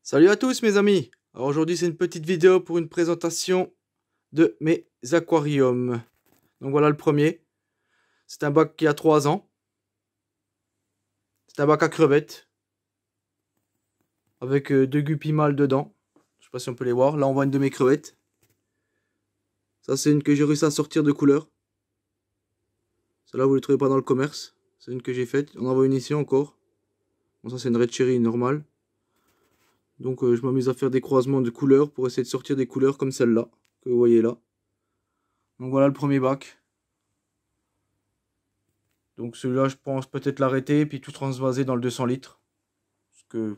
Salut à tous mes amis. Alors aujourd'hui c'est une petite vidéo pour une présentation de mes aquariums. Donc voilà le premier. C'est un bac qui a 3 ans. C'est un bac à crevettes. Avec deux guppies mâles dedans. Je sais pas si on peut les voir. Là on voit une de mes crevettes. Ça c'est une que j'ai réussi à sortir de couleur. Celle-là vous ne les trouvez pas dans le commerce. C'est une que j'ai faite. On en voit une ici encore. Bon ça c'est une red cherry normale. Donc je m'amuse à faire des croisements de couleurs pour essayer de sortir des couleurs comme celle-là, que vous voyez là. Donc voilà le premier bac. Donc celui-là je pense peut-être l'arrêter et puis tout transvaser dans le 200 litres. Parce que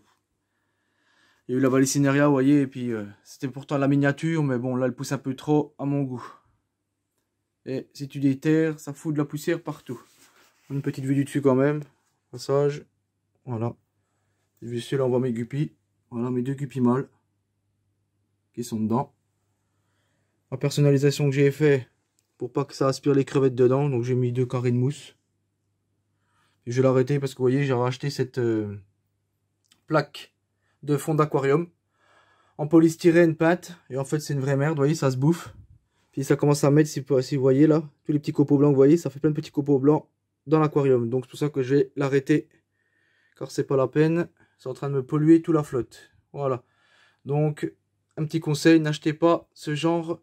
il y a eu la Valicineria, vous voyez, et puis c'était pourtant la miniature, mais bon là elle pousse un peu trop à mon goût. Et si tu déterres, ça fout de la poussière partout. Une petite vue du dessus quand même. Passage. Voilà. Ici là on voit mes guppies. Voilà mes deux guppies mâles qui sont dedans. La personnalisation que j'ai fait pour pas que ça aspire les crevettes dedans, donc j'ai mis 2 carrés de mousse. Et je vais l'arrêter parce que vous voyez j'ai racheté cette plaque de fond d'aquarium en polystyrène peinte, et en fait c'est une vraie merde, vous voyez ça se bouffe. Puis ça commence à mettre, si vous voyez là, tous les petits copeaux blancs, vous voyez, ça fait plein de petits copeaux blancs dans l'aquarium. Donc c'est pour ça que je vais l'arrêter, car c'est pas la peine, c'est en train de me polluer toute la flotte. Voilà. Donc un petit conseil, n'achetez pas ce genre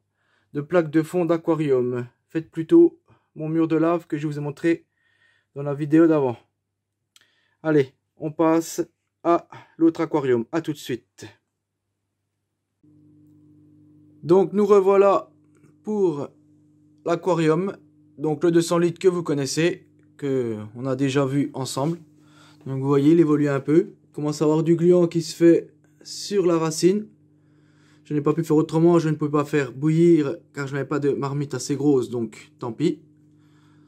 de plaque de fond d'aquarium. Faites plutôt mon mur de lave que je vous ai montré dans la vidéo d'avant. Allez, on passe à l'autre aquarium. À tout de suite. Donc nous revoilà pour l'aquarium. Donc le 200 litres que vous connaissez, que on a déjà vu ensemble. Donc vous voyez, il évolue un peu. Il commence à avoir du gluant qui se fait sur la racine. Je n'ai pas pu faire autrement, je ne pouvais pas faire bouillir car je n'avais pas de marmite assez grosse, donc tant pis.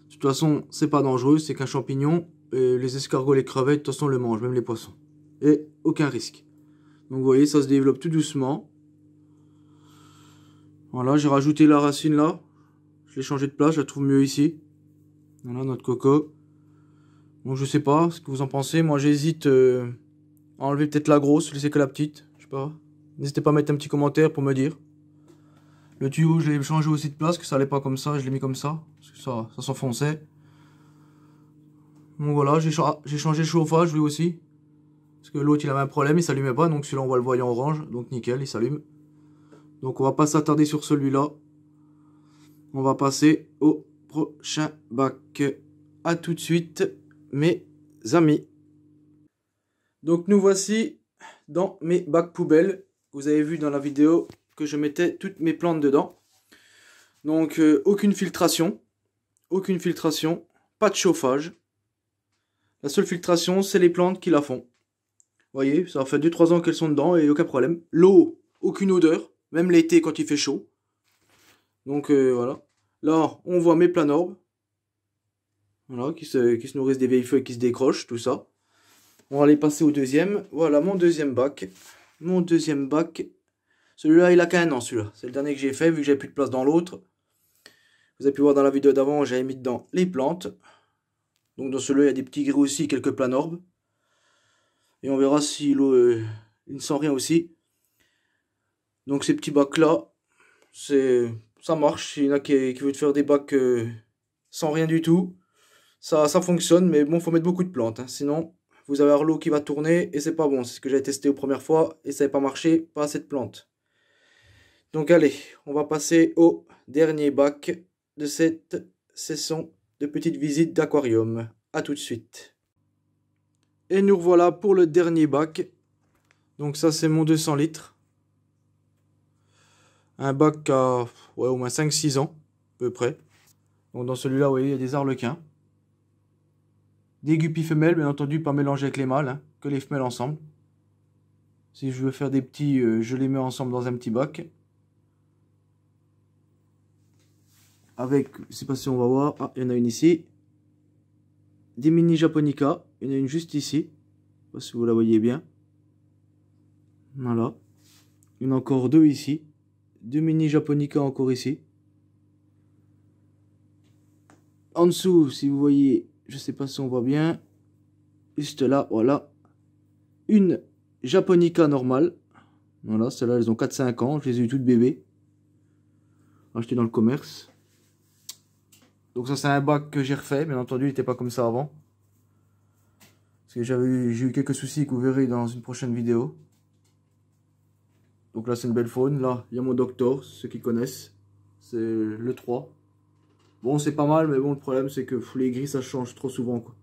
De toute façon, c'est pas dangereux, c'est qu'un champignon. Et les escargots, les crevettes, de toute façon, le mangent, même les poissons. Et aucun risque. Donc vous voyez, ça se développe tout doucement. Voilà, j'ai rajouté la racine là. Je l'ai changé de place, je la trouve mieux ici. Voilà notre coco. Donc je sais pas ce que vous en pensez. Moi j'hésite à enlever peut-être la grosse, laisser que la petite. Je sais pas. N'hésitez pas à mettre un petit commentaire pour me dire. Le tuyau, je l'ai changé aussi de place, que ça allait pas comme ça, je l'ai mis comme ça. Parce que ça s'enfonçait. Donc voilà, j'ai changé le chauffage lui aussi. Parce que l'autre il avait un problème, il s'allumait pas. Donc celui-là on voit le voyant orange. Donc nickel, il s'allume. Donc on va pas s'attarder sur celui-là. On va passer au prochain bac. A tout de suite mes amis. Donc nous voici dans mes bacs poubelles. Vous avez vu dans la vidéo que je mettais toutes mes plantes dedans. Donc aucune filtration, pas de chauffage. La seule filtration, c'est les plantes qui la font. Vous voyez, ça fait 2-3 ans qu'elles sont dedans et aucun problème. L'eau, aucune odeur, même l'été quand il fait chaud. Donc voilà. Là, on voit mes planorbes. Voilà, qui se nourrissent des vieilles feuilles qui se décrochent, tout ça. On va aller passer au deuxième. Voilà mon deuxième bac. Mon deuxième bac. Celui-là, il a qu'un an, celui-là. C'est le dernier que j'ai fait, vu que j'avais plus de place dans l'autre. Vous avez pu voir dans la vidéo d'avant, j'avais mis dedans les plantes. Donc dans celui-là, il y a des petits gris aussi, quelques planorbes. Et on verra si l'eau il ne sent rien aussi. Donc ces petits bacs-là, ça marche. Il y en a qui veulent faire des bacs sans rien du tout. Ça fonctionne, mais bon, faut mettre beaucoup de plantes. Hein. Sinon, vous allez avoir l'eau qui va tourner et c'est pas bon. C'est ce que j'avais testé aux premières fois et ça n'avait pas marché, pas assez de plantes. Donc allez, on va passer au dernier bac de cette session de petite visite d'aquarium. A tout de suite. Et nous revoilà pour le dernier bac. Donc ça c'est mon 200 litres. Un bac à ouais, au moins 5-6 ans, à peu près. Donc dans celui-là, vous voyez, il y a des arlequins. Des guppies femelles, bien entendu, pas mélangées avec les mâles, hein, que les femelles ensemble. Si je veux faire des petits, je les mets ensemble dans un petit bac. Avec, je sais pas si on va voir, ah, il y en a une ici. Des mini japonica, il y en a une juste ici. Je sais pas si vous la voyez bien. Voilà. Il y en a encore deux ici. Deux mini japonica encore ici. En dessous, si vous voyez, je sais pas si on voit bien. Juste là, voilà. Une japonica normale. Voilà, celles-là, elles ont 4-5 ans. Je les ai eu toutes bébés. Achetées dans le commerce. Donc ça, c'est un bac que j'ai refait. Bien entendu, il n'était pas comme ça avant. Parce que j'ai eu quelques soucis que vous verrez dans une prochaine vidéo. Donc là, c'est une belle faune. Là, il y a mon Doctor, ceux qui connaissent. C'est le 3. Bon, c'est pas mal, mais bon, le problème, c'est que les grilles, ça change trop souvent, quoi.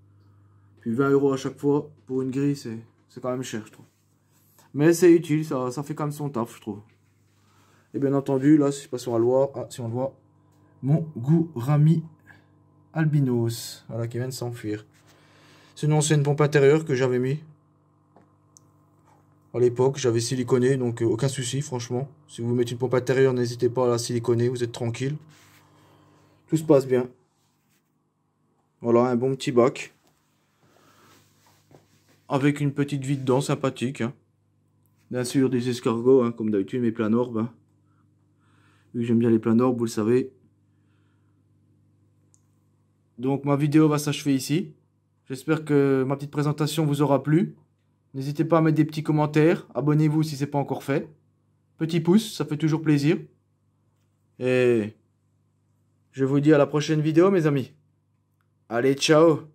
Puis 20 € à chaque fois, pour une grille, c'est quand même cher, je trouve. Mais c'est utile, ça fait quand même son taf, je trouve. Et bien entendu, là, je sais pas si on va le voir. Ah, si on le voit. Mon Gourami albinos. Voilà, qui vient de s'enfuir. Sinon, c'est une pompe intérieure que j'avais mis. À l'époque, j'avais siliconé, donc aucun souci, franchement. Si vous mettez une pompe intérieure, n'hésitez pas à la siliconer, vous êtes tranquille. Tout se passe bien. Voilà, un bon petit bac. Avec une petite vie dedans, sympathique. Hein. Bien sûr, des escargots, hein, comme d'habitude, mes planorbes. Hein. Vu que j'aime bien les planorbes, vous le savez. Donc, ma vidéo va s'achever ici. J'espère que ma petite présentation vous aura plu. N'hésitez pas à mettre des petits commentaires. Abonnez-vous si ce n'est pas encore fait. Petit pouce, ça fait toujours plaisir. Et je vous dis à la prochaine vidéo, mes amis. Allez, ciao!